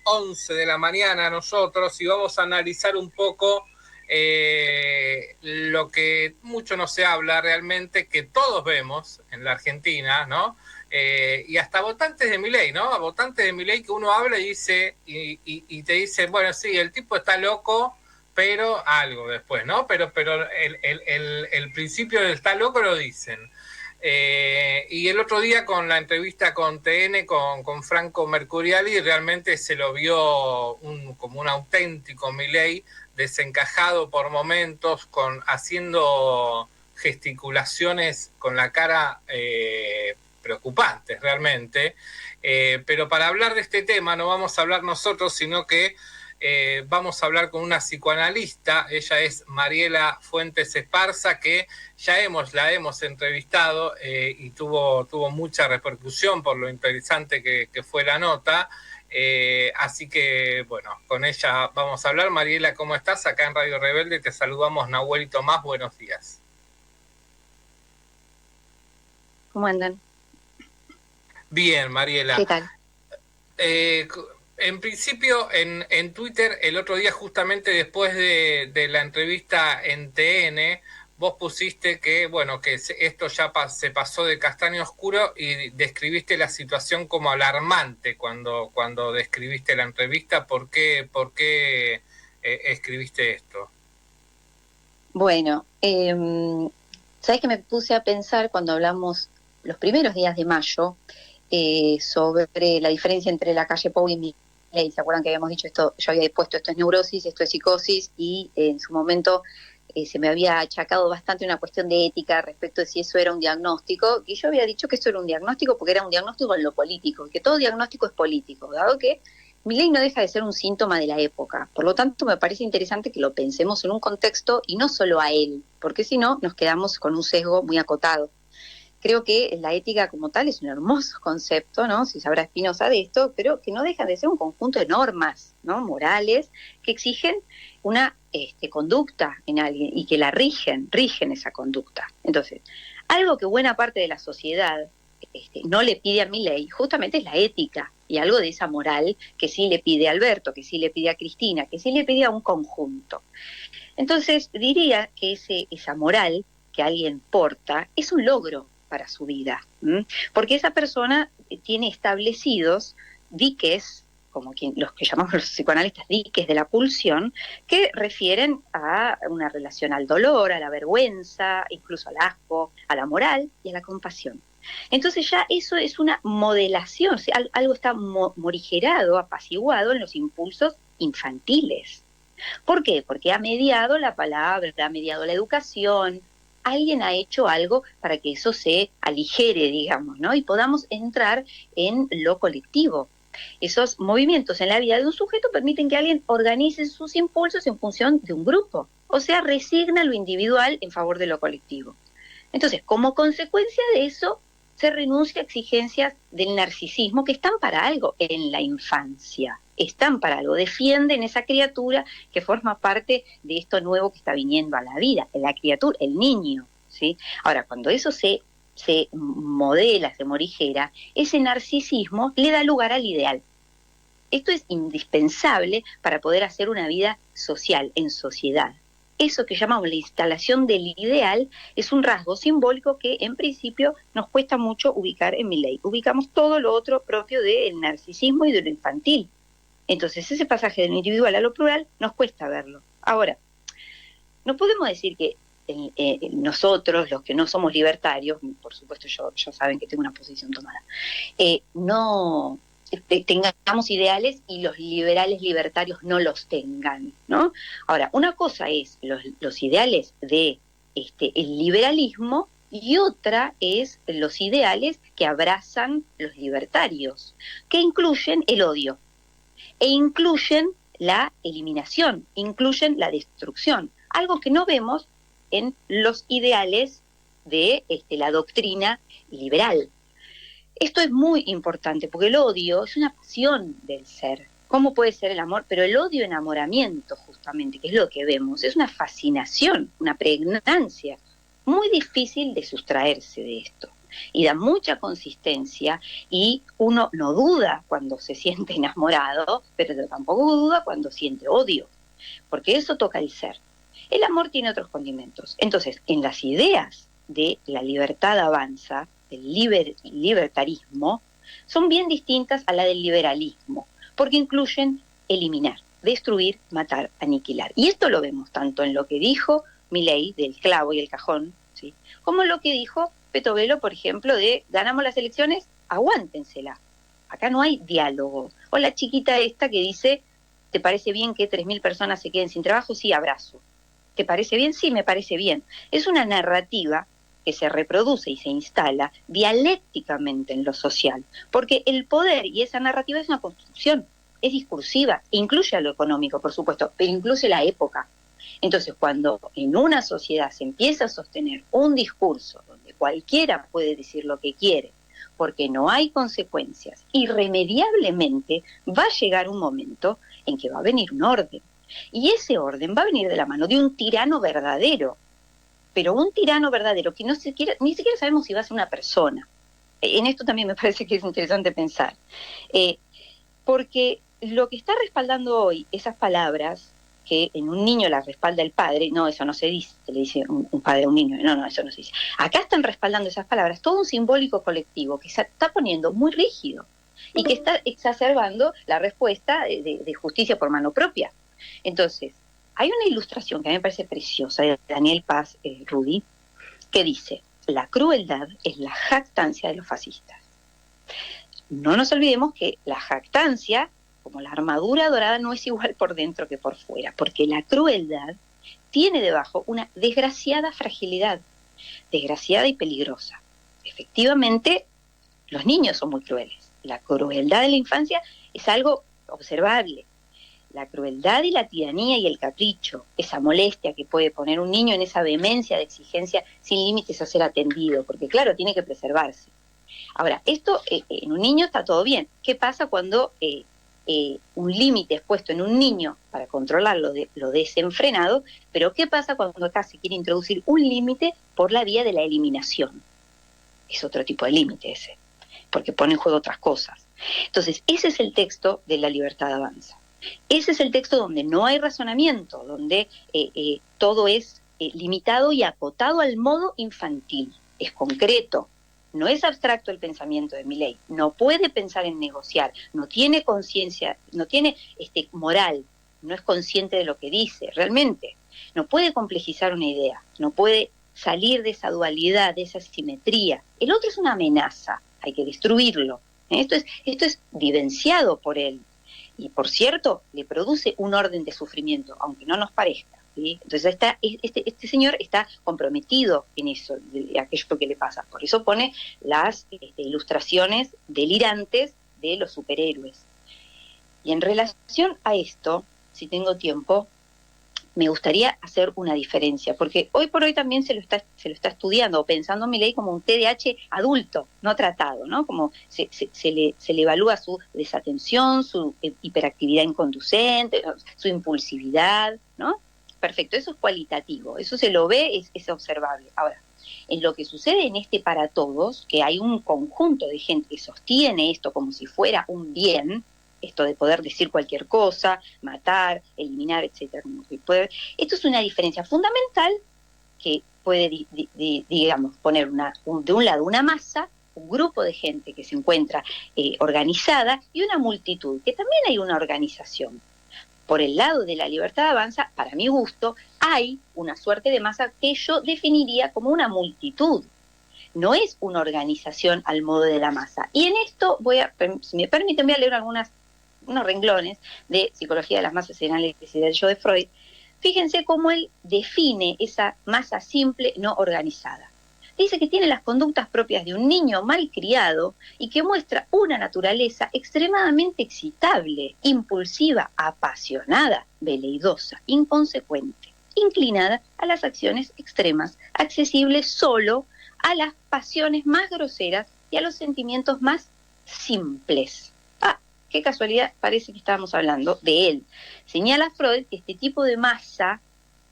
11 de la mañana nosotros y vamos a analizar un poco lo que mucho no se habla realmente, que todos vemos en la Argentina, ¿no? Y hasta votantes de Milei, ¿no? A votantes de Milei que uno habla y dice, y te dicen, bueno, sí, el tipo está loco, pero algo después, ¿no? Pero el principio del está loco lo dicen. Y el otro día con la entrevista con TN, con Franco Mercuriali, realmente se lo vio como un auténtico Milei, desencajado por momentos, haciendo gesticulaciones con la cara preocupantes realmente. Pero para hablar de este tema no vamos a hablar nosotros, sino que vamos a hablar con una psicoanalista. Ella es Mariela Fuentes Esparza, que la hemos entrevistado y tuvo mucha repercusión por lo interesante que fue la nota. Así que, bueno, con ella vamos a hablar. Mariela, ¿cómo estás? Acá en Radio Rebelde te saludamos Nahuel y Tomás. Buenos días. ¿Cómo andan? Bien, Mariela. ¿Qué tal? En principio, en Twitter, el otro día, justamente después de la entrevista en TN, vos pusiste que, bueno, que esto ya se pasó de castaño oscuro y describiste la situación como alarmante cuando describiste la entrevista. ¿Por qué escribiste esto? Bueno, ¿sabés que me puse a pensar cuando hablamos los primeros días de mayo sobre la diferencia entre la calle Pou y Milei? ¿Se acuerdan que habíamos dicho esto? Yo había puesto esto es neurosis, esto es psicosis, y en su momento se me había achacado bastante una cuestión de ética respecto de si eso era un diagnóstico, y yo había dicho que esto era un diagnóstico porque era un diagnóstico en lo político, y que todo diagnóstico es político, dado que Milei no deja de ser un síntoma de la época. Por lo tanto, me parece interesante que lo pensemos en un contexto y no solo a él, porque si no, nos quedamos con un sesgo muy acotado. Creo que la ética como tal es un hermoso concepto, ¿no? Si sabrá Spinoza de esto, pero que no deja de ser un conjunto de normas, ¿no? Morales, que exigen una conducta en alguien y que la rigen esa conducta. Entonces, algo que buena parte de la sociedad no le pide a Milei, justamente es la ética, y algo de esa moral que sí le pide a Alberto, que sí le pide a Cristina, que sí le pide a un conjunto. Entonces, diría que esa moral que alguien porta es un logro para su vida, porque esa persona tiene establecidos diques, como los que llamamos los psicoanalistas diques de la pulsión, que refieren a una relación al dolor, a la vergüenza, incluso al asco, a la moral y a la compasión. Entonces ya eso es una modelación, o sea, algo está morigerado, apaciguado en los impulsos infantiles. ¿Por qué? Porque ha mediado la palabra, ha mediado la educación, alguien ha hecho algo para que eso se aligere, digamos, ¿no? Y podamos entrar en lo colectivo. Esos movimientos en la vida de un sujeto permiten que alguien organice sus impulsos en función de un grupo, o sea, resigna lo individual en favor de lo colectivo. Entonces, como consecuencia de eso, se renuncia a exigencias del narcisismo que están para algo en la infancia, están para algo, defienden esa criatura que forma parte de esto nuevo que está viniendo a la vida, la criatura, el niño, ¿sí? Ahora, cuando eso se modela, se morigera, ese narcisismo le da lugar al ideal. Esto es indispensable para poder hacer una vida social, en sociedad. Eso que llamamos la instalación del ideal es un rasgo simbólico que en principio nos cuesta mucho ubicar en Milei. Ubicamos todo lo otro propio del narcisismo y de lo infantil. Entonces ese pasaje de lo individual a lo plural nos cuesta verlo. Ahora, no podemos decir que nosotros, los que no somos libertarios, por supuesto yo saben que tengo una posición tomada, no tengamos ideales y los liberales libertarios no los tengan, ¿no? Ahora, una cosa es los ideales de el liberalismo y otra es los ideales que abrazan los libertarios, que incluyen el odio e incluyen la eliminación, incluyen la destrucción, algo que no vemos en los ideales de la doctrina liberal. Esto es muy importante porque el odio es una pasión del ser. ¿Cómo puede ser el amor? Pero el odio, enamoramiento, justamente, que es lo que vemos, es una fascinación, una pregnancia, muy difícil de sustraerse de esto. y da mucha consistencia, y uno no duda cuando se siente enamorado, pero tampoco duda cuando siente odio, porque eso toca el ser. El amor tiene otros condimentos. Entonces, en las ideas de la libertad avanza, del libertarismo, son bien distintas a la del liberalismo, porque incluyen eliminar, destruir, matar, aniquilar. Y esto lo vemos tanto en lo que dijo Milei del clavo y el cajón, ¿sí?, como en lo que dijo Petovelo, por ejemplo, de ganamos las elecciones, aguántensela. Acá no hay diálogo. O la chiquita esta que dice, ¿te parece bien que 3.000 personas se queden sin trabajo? Sí, abrazo. ¿Te parece bien? Sí, me parece bien. Es una narrativa que se reproduce y se instala dialécticamente en lo social, porque el poder y esa narrativa es una construcción, es discursiva, incluye a lo económico, por supuesto, pero incluye la época. Entonces, cuando en una sociedad se empieza a sostener un discurso donde cualquiera puede decir lo que quiere, porque no hay consecuencias, irremediablemente va a llegar un momento en que va a venir un orden. Y ese orden va a venir de la mano de un tirano verdadero, pero un tirano verdadero que ni siquiera sabemos si va a ser una persona. En esto también me parece que es interesante pensar. Porque lo que está respaldando hoy esas palabras, que en un niño las respalda el padre, no, eso no se dice, le dice un padre a un niño, no, eso no se dice. Acá están respaldando esas palabras, todo un simbólico colectivo que se está poniendo muy rígido y que está exacerbando la respuesta de justicia por mano propia. Entonces, hay una ilustración que a mí me parece preciosa de Daniel Paz, Rudy, que dice, la crueldad es la jactancia de los fascistas. No nos olvidemos que la jactancia, como la armadura dorada, no es igual por dentro que por fuera, porque la crueldad tiene debajo una desgraciada fragilidad, desgraciada y peligrosa. Efectivamente, los niños son muy crueles. La crueldad de la infancia es algo observable. La crueldad y la tiranía y el capricho, esa molestia que puede poner un niño en esa vehemencia de exigencia sin límites a ser atendido, porque claro, tiene que preservarse. Ahora, esto en un niño está todo bien. ¿Qué pasa cuando un límite es puesto en un niño para controlar lo desenfrenado? Pero ¿qué pasa cuando acá se quiere introducir un límite por la vía de la eliminación? Es otro tipo de límite ese, porque pone en juego otras cosas. Entonces, ese es el texto de La Libertad Avanza. Ese es el texto donde no hay razonamiento, donde todo es limitado y acotado al modo infantil. Es concreto, no es abstracto el pensamiento de Milei, no puede pensar en negociar, no tiene conciencia, no tiene moral, no es consciente de lo que dice, realmente. No puede complejizar una idea, no puede salir de esa dualidad, de esa simetría. El otro es una amenaza, hay que destruirlo. Esto es vivenciado por él. Y por cierto, le produce un orden de sufrimiento, aunque no nos parezca, ¿sí? Entonces este señor está comprometido en eso, de aquello que le pasa. Por eso pone las ilustraciones delirantes de los superhéroes. Y en relación a esto, si tengo tiempo, me gustaría hacer una diferencia, porque hoy por hoy también se lo está estudiando, pensando Milei como un TDAH adulto, no tratado, ¿no? Como se le evalúa su desatención, su hiperactividad inconducente, su impulsividad, ¿no? Perfecto, eso es cualitativo, eso se lo ve, es observable. Ahora, en lo que sucede en este para todos, que hay un conjunto de gente que sostiene esto como si fuera un bien, esto de poder decir cualquier cosa, matar, eliminar, etcétera. Esto es una diferencia fundamental que puede, digamos, poner de un lado una masa, un grupo de gente que se encuentra organizada, y una multitud, que también hay una organización. Por el lado de La Libertad Avanza, para mi gusto, hay una suerte de masa que yo definiría como una multitud. No es una organización al modo de la masa. Y en esto si me permiten, voy a leer unos renglones de Psicología de las Masas y Análisis del Yo de Freud. Fíjense cómo él define esa masa simple no organizada. Dice que tiene las conductas propias de un niño malcriado y que muestra una naturaleza extremadamente excitable, impulsiva, apasionada, veleidosa, inconsecuente, inclinada a las acciones extremas, accesible solo a las pasiones más groseras y a los sentimientos más simples. Qué casualidad, parece que estábamos hablando de él. Señala Freud que este tipo de masa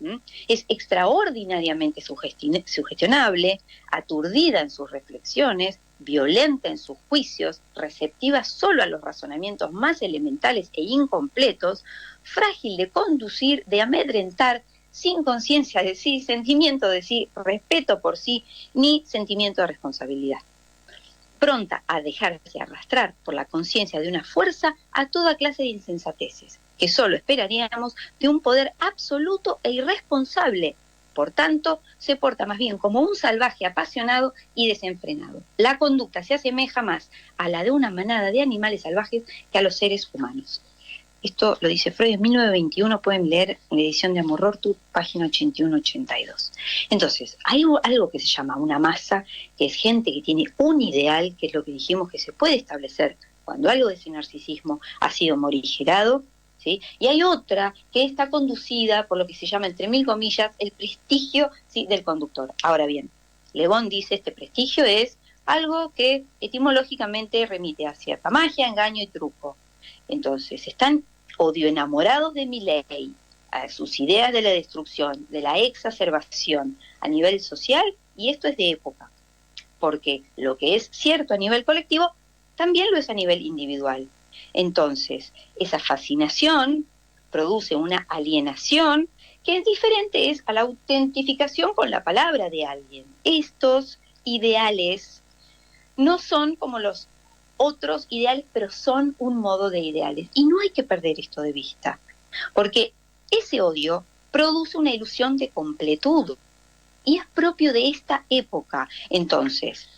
¿m? Es extraordinariamente sugestionable, aturdida en sus reflexiones, violenta en sus juicios, receptiva solo a los razonamientos más elementales e incompletos, frágil de conducir, de amedrentar, sin conciencia de sí, sentimiento de sí, respeto por sí, ni sentimiento de responsabilidad. Pronta a dejarse arrastrar por la conciencia de una fuerza a toda clase de insensateces, que solo esperaríamos de un poder absoluto e irresponsable. Por tanto, se porta más bien como un salvaje apasionado y desenfrenado. La conducta se asemeja más a la de una manada de animales salvajes que a los seres humanos. Esto lo dice Freud en 1921, pueden leer en la edición de Amor Ortu, página 81-82. Entonces, hay algo que se llama una masa, que es gente que tiene un ideal, que es lo que dijimos que se puede establecer cuando algo de ese narcisismo ha sido morigerado, ¿sí? Y hay otra que está conducida por lo que se llama, entre mil comillas, el prestigio, ¿sí?, del conductor. Ahora bien, Le Bon dice, este prestigio es algo que etimológicamente remite a cierta magia, engaño y truco. Entonces, están odio enamorados de Milei, a sus ideas de la destrucción, de la exacerbación a nivel social, y esto es de época, porque lo que es cierto a nivel colectivo también lo es a nivel individual. Entonces, esa fascinación produce una alienación que es diferente a la autentificación con la palabra de alguien. Estos ideales no son como los otros ideales, pero son un modo de ideales. Y no hay que perder esto de vista, porque ese odio produce una ilusión de completud y es propio de esta época. Entonces,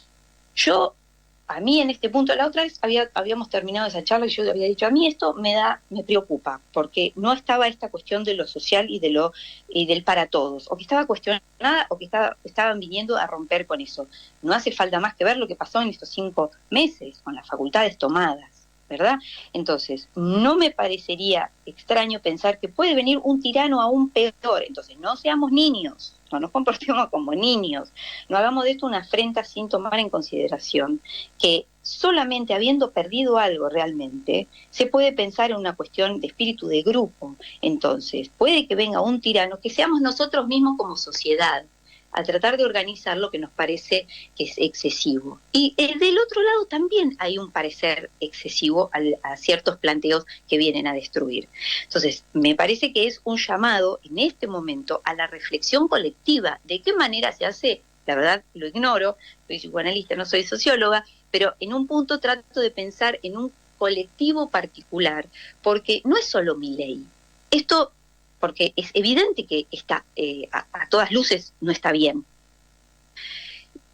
a mí en este punto, la otra vez habíamos terminado esa charla y yo había dicho, a mí esto me preocupa, porque no estaba esta cuestión de lo social y del para todos, o que estaba cuestionada, o que estaban viniendo a romper con eso. No hace falta más que ver lo que pasó en estos 5 meses, con las facultades tomadas, ¿verdad? Entonces, no me parecería extraño pensar que puede venir un tirano aún peor. Entonces, no seamos niños, no nos comportemos como niños, no hagamos de esto una afrenta sin tomar en consideración que solamente habiendo perdido algo realmente, se puede pensar en una cuestión de espíritu de grupo. Entonces, puede que venga un tirano, que seamos nosotros mismos como sociedad, a tratar de organizar lo que nos parece que es excesivo. Y del otro lado también hay un parecer excesivo a ciertos planteos que vienen a destruir. Entonces, me parece que es un llamado en este momento a la reflexión colectiva. ¿De qué manera se hace? La verdad, lo ignoro, soy psicoanalista, no soy socióloga, pero en un punto trato de pensar en un colectivo particular, porque no es solo Milei. Esto, porque es evidente que está, a todas luces no está bien.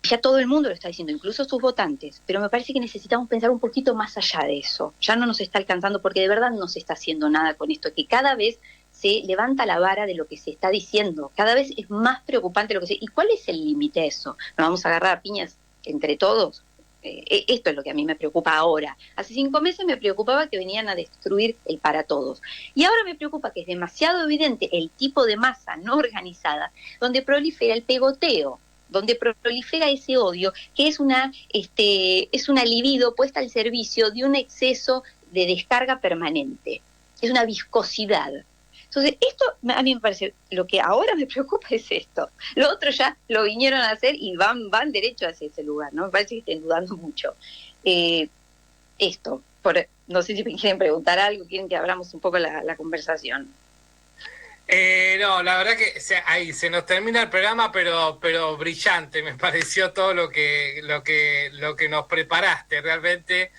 Ya todo el mundo lo está diciendo, incluso sus votantes, pero me parece que necesitamos pensar un poquito más allá de eso. Ya no nos está alcanzando, porque de verdad no se está haciendo nada con esto, que cada vez se levanta la vara de lo que se está diciendo, cada vez es más preocupante lo que se... ¿Y cuál es el límite a eso? ¿Nos vamos a agarrar a piñas entre todos? Esto es lo que a mí me preocupa ahora. Hace 5 meses me preocupaba que venían a destruir el para todos. Y ahora me preocupa que es demasiado evidente el tipo de masa no organizada donde prolifera el pegoteo, donde prolifera ese odio, que es una libido puesta al servicio de un exceso de descarga permanente. Es una viscosidad. Entonces, esto a mí me parece, lo que ahora me preocupa es esto. Lo otro ya lo vinieron a hacer y van derecho hacia ese lugar, ¿no? Me parece que estén dudando mucho. No sé si me quieren preguntar algo, quieren que abramos un poco la conversación. No, la verdad que ahí se nos termina el programa, pero brillante me pareció todo lo que nos preparaste. Realmente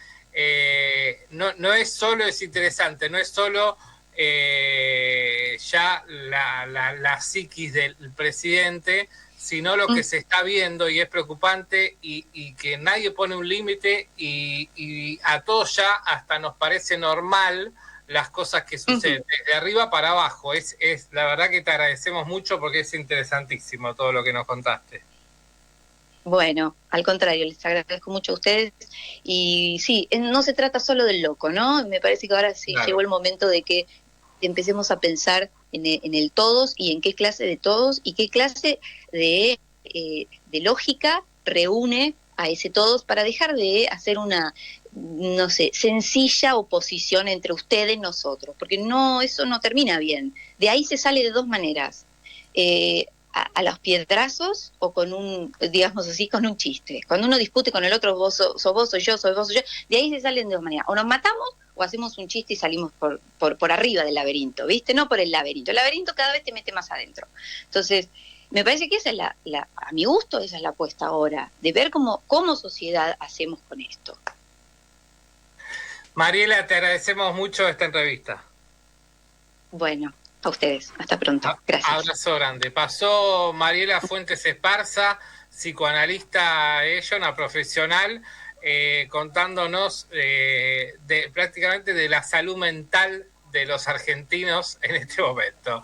no es solo, es interesante, no es solo ya la psiquis del presidente, sino lo que se está viendo, y es preocupante, y que nadie pone un límite, y a todos ya hasta nos parece normal las cosas que suceden, desde arriba para abajo. Es la verdad que te agradecemos mucho, porque es interesantísimo todo lo que nos contaste. Bueno, al contrario, les agradezco mucho a ustedes. Y sí, no se trata solo del loco, ¿no? Me parece que ahora sí llegó el momento de que empecemos a pensar en el todos, y en qué clase de todos, y qué clase de lógica reúne a ese todos, para dejar de hacer una, no sé, sencilla oposición entre ustedes y nosotros, porque eso no termina bien. De ahí se sale de 2 maneras. a los piedrazos o con un, digamos así, con un chiste. Cuando uno discute con el otro, vos sos vos, soy yo, de ahí se salen de dos maneras. O nos matamos o hacemos un chiste y salimos por arriba del laberinto, ¿viste? No por el laberinto. El laberinto cada vez te mete más adentro. Entonces, me parece que esa es a mi gusto, esa es la apuesta ahora, de ver cómo sociedad hacemos con esto. Mariela, te agradecemos mucho esta entrevista. Bueno, a ustedes. Hasta pronto. Gracias. Abrazo grande. Pasó Mariela Fuentes Esparza, psicoanalista, ella, una profesional, contándonos prácticamente de la salud mental de los argentinos en este momento.